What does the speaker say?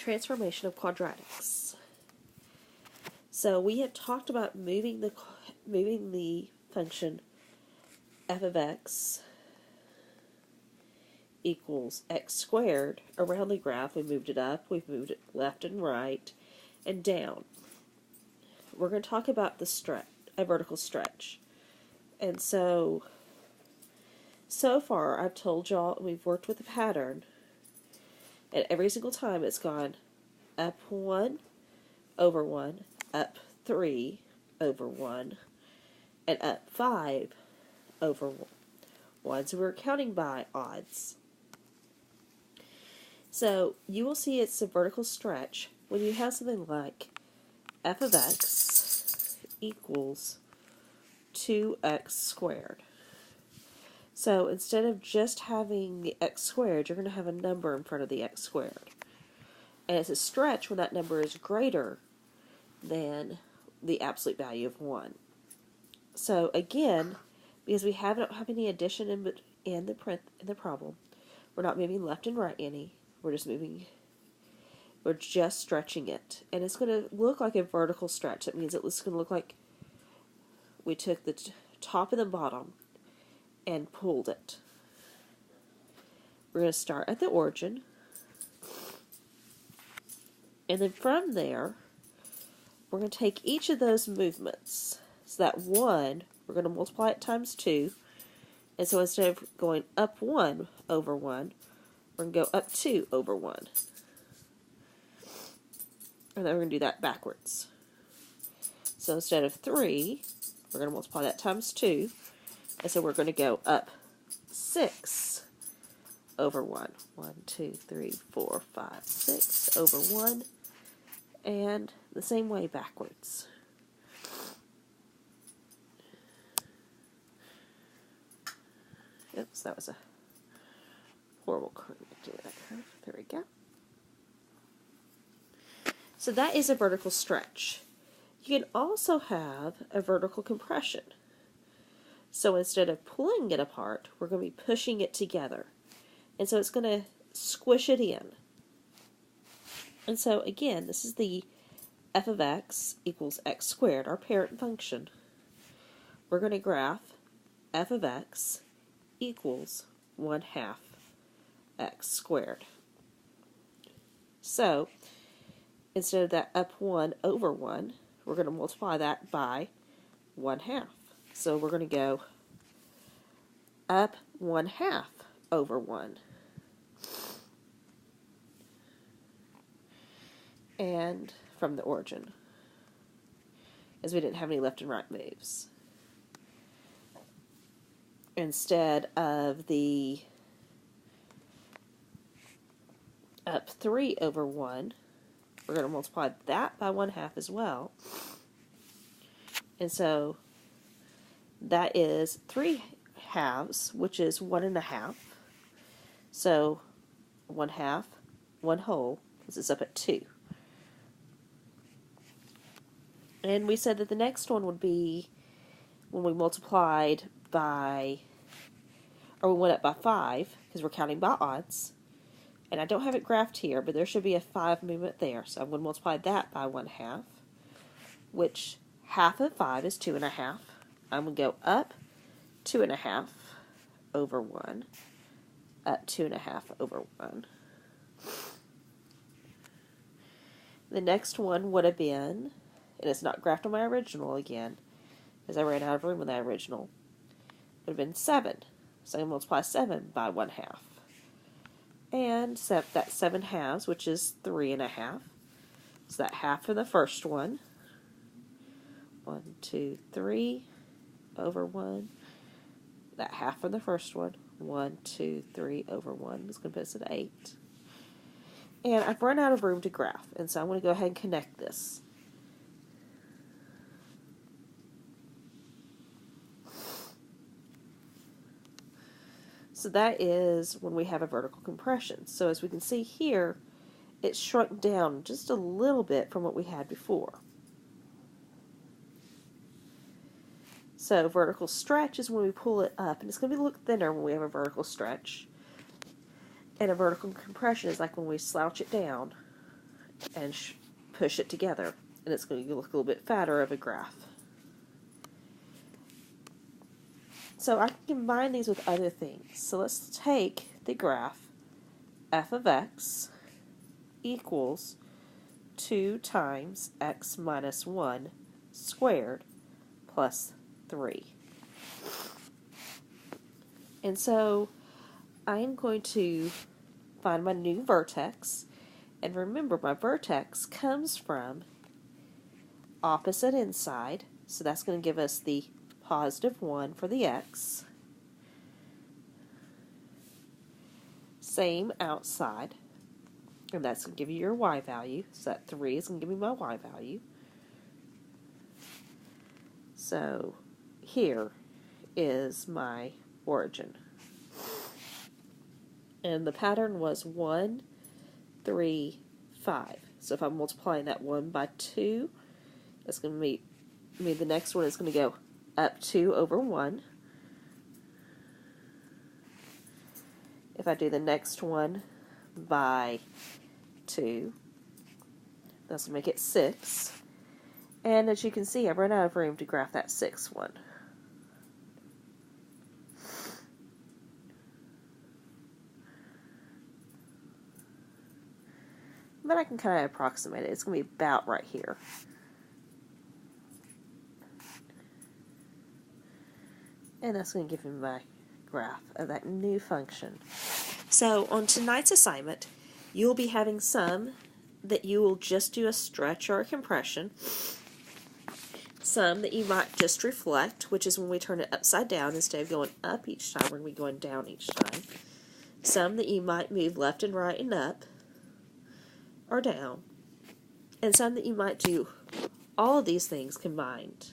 transformation of quadratics. So we had talked about moving the function f of x equals x squared around the graph. We moved it up, we've moved it left and right, and down. We're going to talk about the stretch, a vertical stretch. And so far I've told y'all we've worked with a pattern, and every single time it's gone up 1 over 1, up 3 over 1, and up 5 over 1. So we're counting by odds. So you will see it's a vertical stretch when you have something like f of x equals 2x squared. So instead of just having the x squared, you're going to have a number in front of the x squared. And it's a stretch when that number is greater than the absolute value of 1. So again, because we don't have any addition in the problem, we're not moving left and right any. We're just stretching it. And it's going to look like a vertical stretch. That means it's going to look like we took the top and the bottom and pulled it. We're going to start at the origin. And then from there, we're going to take each of those movements. So that 1, we're going to multiply it times 2. And so instead of going up 1 over 1, we're going to go up 2 over 1. And then we're going to do that backwards. So instead of 3, we're going to multiply that times 2. And so we're going to go up 6 over 1. 1, 2, 3, 4, 5, 6 over 1. And the same way backwards. Oops, that was a horrible curve. There we go. So that is a vertical stretch. You can also have a vertical compression. So instead of pulling it apart, we're going to be pushing it together. And so it's going to squish it in. And so again, this is the f of x equals x squared, our parent function. We're going to graph f of x equals 1/2 x squared. So instead of that up 1 over 1, we're going to multiply that by 1/2. So we're going to go up 1/2 over 1. And from the origin, as we didn't have any left and right moves. Instead of the up 3 over 1, we're going to multiply that by 1/2 as well. And so that is 3/2, which is 1.5. So 1/2, 1 whole, because it's up at 2. And we said that the next one would be when we multiplied by, or we went up by 5, because we're counting by odds. And I don't have it graphed here, but there should be a 5 movement there. So I'm going to multiply that by 1/2, which half of 5 is 2.5. I'm going to go up 2.5 over 1, up 2.5 over 1. The next one would have been, and it's not graphed on my original again, because I ran out of room with that original, would have been 7. So I'm going to multiply 7 by 1/2. And set that 7 halves, which is 3.5. So that half for the first one. 1, 2, 3 over 1. That half for the first one. 1, 2, 3 over 1. It's going to put us at 8. And I've run out of room to graph, and so I'm going to go ahead and connect this. So that is when we have a vertical compression. So as we can see here, it's shrunk down just a little bit from what we had before. So vertical stretch is when we pull it up, and it's going to look thinner when we have a vertical stretch. And a vertical compression is like when we slouch it down and push it together, and it's going to look a little bit fatter of a graph. So I can combine these with other things. So let's take the graph f of x equals 2 times x minus 1 squared plus 3. And so I'm going to find my new vertex. And remember, my vertex comes from opposite inside. So that's going to give us the positive 1 for the x. Same outside. And that's going to give you your y value. So that 3 is going to give me my y value. So here is my origin. And the pattern was 1, 3, 5. So if I'm multiplying that 1 by 2, that's going to be, the next one is going to go up 2 over 1. If I do the next one by 2, that's going to make it 6. And as you can see, I've run out of room to graph that 6th one. But I can kind of approximate it. It's going to be about right here. And that's going to give me my graph of that new function. So on tonight's assignment, you'll be having some that you will just do a stretch or a compression. Some that you might just reflect, which is when we turn it upside down instead of going up each time, we're going to be going down each time. Some that you might move left and right and up or down. And some that you might do all of these things combined.